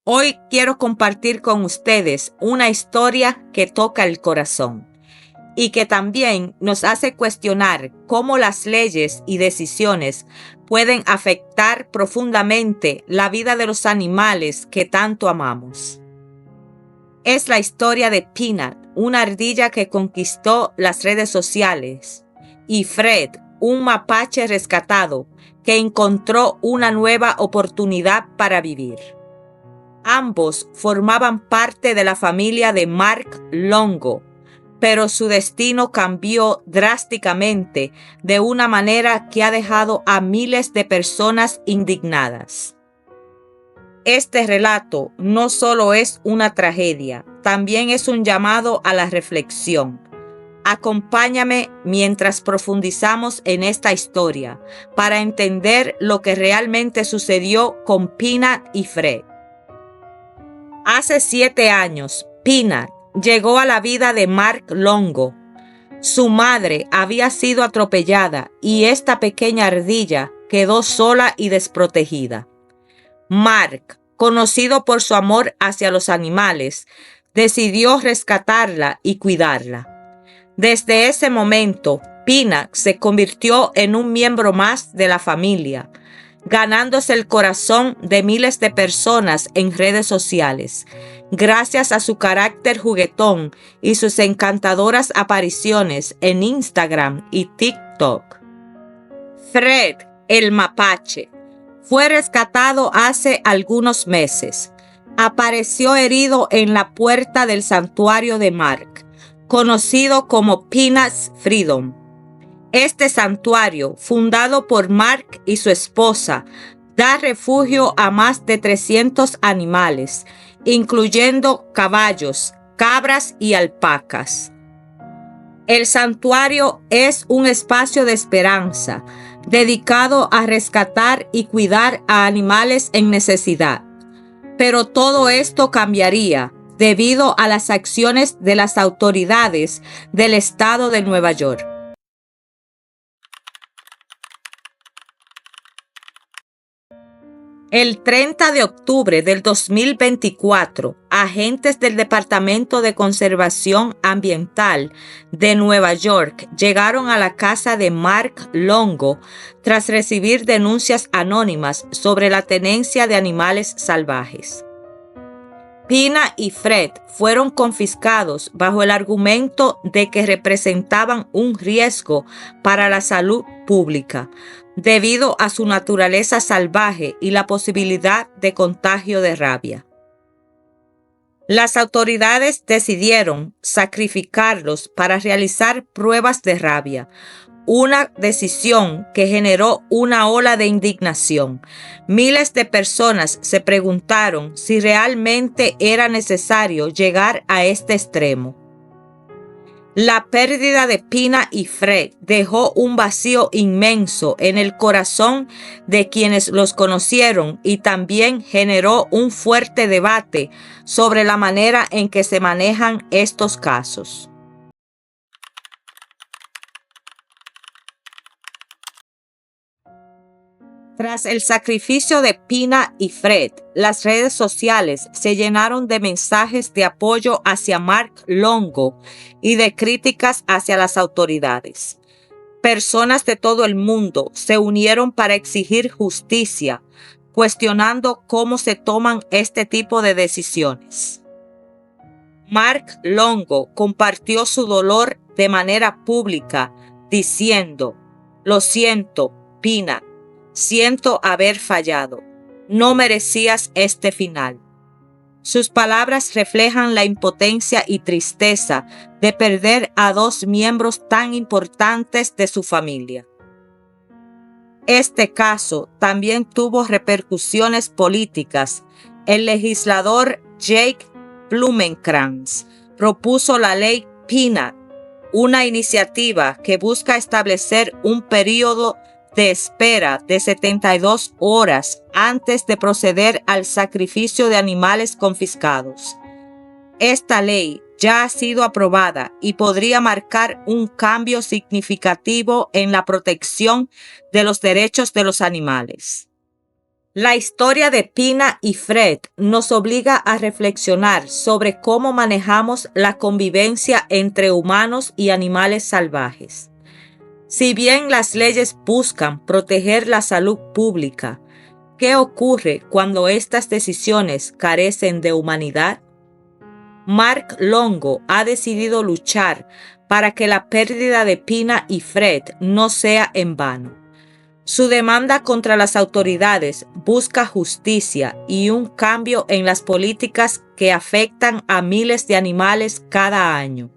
Hoy quiero compartir con ustedes una historia que toca el corazón y que también nos hace cuestionar cómo las leyes y decisiones pueden afectar profundamente la vida de los animales que tanto amamos. Es la historia de Peanut, una ardilla que conquistó las redes sociales, y Fred, un mapache rescatado que encontró una nueva oportunidad para vivir. Ambos formaban parte de la familia de Mark Longo, pero su destino cambió drásticamente de una manera que ha dejado a miles de personas indignadas. Este relato no solo es una tragedia, también es un llamado a la reflexión. Acompáñame mientras profundizamos en esta historia para entender lo que realmente sucedió con Peanut y Fred. Hace 7 años, Peanut llegó a la vida de Mark Longo. Su madre había sido atropellada y esta pequeña ardilla quedó sola y desprotegida. Mark, conocido por su amor hacia los animales, decidió rescatarla y cuidarla. Desde ese momento, Peanut se convirtió en un miembro más de la familia, ganándose el corazón de miles de personas en redes sociales, gracias a su carácter juguetón y sus encantadoras apariciones en Instagram y TikTok. Fred, el mapache, fue rescatado hace algunos meses. Apareció herido en la puerta del santuario de Mark, conocido como Peanut's Freedom. Este santuario, fundado por Mark y su esposa, da refugio a más de 300 animales, incluyendo caballos, cabras y alpacas. El santuario es un espacio de esperanza, dedicado a rescatar y cuidar a animales en necesidad. Pero todo esto cambiaría debido a las acciones de las autoridades del estado de Nueva York. El 30 de octubre del 2024, agentes del Departamento de Conservación Ambiental de Nueva York llegaron a la casa de Mark Longo tras recibir denuncias anónimas sobre la tenencia de animales salvajes. Peanut y Fred fueron confiscados bajo el argumento de que representaban un riesgo para la salud pública, debido a su naturaleza salvaje y la posibilidad de contagio de rabia. Las autoridades decidieron sacrificarlos para realizar pruebas de rabia, una decisión que generó una ola de indignación. Miles de personas se preguntaron si realmente era necesario llegar a este extremo. La pérdida de Peanut y Fred dejó un vacío inmenso en el corazón de quienes los conocieron y también generó un fuerte debate sobre la manera en que se manejan estos casos. Tras el sacrificio de Peanut y Fred, las redes sociales se llenaron de mensajes de apoyo hacia Mark Longo y de críticas hacia las autoridades. Personas de todo el mundo se unieron para exigir justicia, cuestionando cómo se toman este tipo de decisiones. Mark Longo compartió su dolor de manera pública, diciendo: "Lo siento, Peanut. Siento haber fallado. No merecías este final". Sus palabras reflejan la impotencia y tristeza de perder a 2 miembros tan importantes de su familia. Este caso también tuvo repercusiones políticas. El legislador Jake Blumenkrantz propuso la ley Peanut, una iniciativa que busca establecer un periodo de espera de 72 horas antes de proceder al sacrificio de animales confiscados. Esta ley ya ha sido aprobada y podría marcar un cambio significativo en la protección de los derechos de los animales. La historia de Pina y Fred nos obliga a reflexionar sobre cómo manejamos la convivencia entre humanos y animales salvajes. Si bien las leyes buscan proteger la salud pública, ¿qué ocurre cuando estas decisiones carecen de humanidad? Mark Longo ha decidido luchar para que la pérdida de Pina y Fred no sea en vano. Su demanda contra las autoridades busca justicia y un cambio en las políticas que afectan a miles de animales cada año.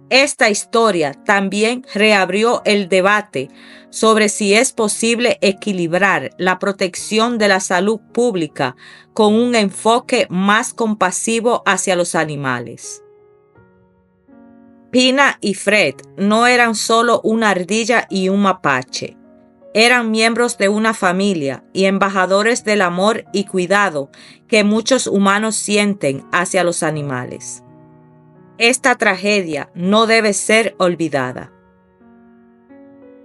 Esta historia también reabrió el debate sobre si es posible equilibrar la protección de la salud pública con un enfoque más compasivo hacia los animales. Pina y Fred no eran solo una ardilla y un mapache. Eran miembros de una familia y embajadores del amor y cuidado que muchos humanos sienten hacia los animales. Esta tragedia no debe ser olvidada.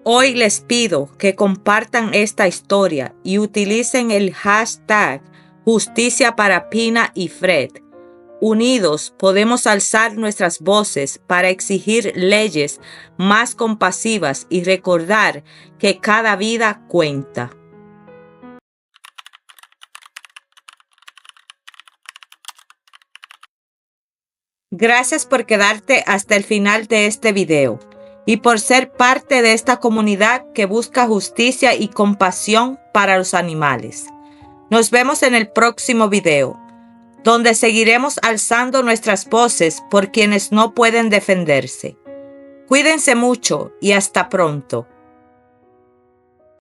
Hoy les pido que compartan esta historia y utilicen el hashtag Justicia para Pina y Fred. Unidos podemos alzar nuestras voces para exigir leyes más compasivas y recordar que cada vida cuenta. Gracias por quedarte hasta el final de este video y por ser parte de esta comunidad que busca justicia y compasión para los animales. Nos vemos en el próximo video, donde seguiremos alzando nuestras voces por quienes no pueden defenderse. Cuídense mucho y hasta pronto.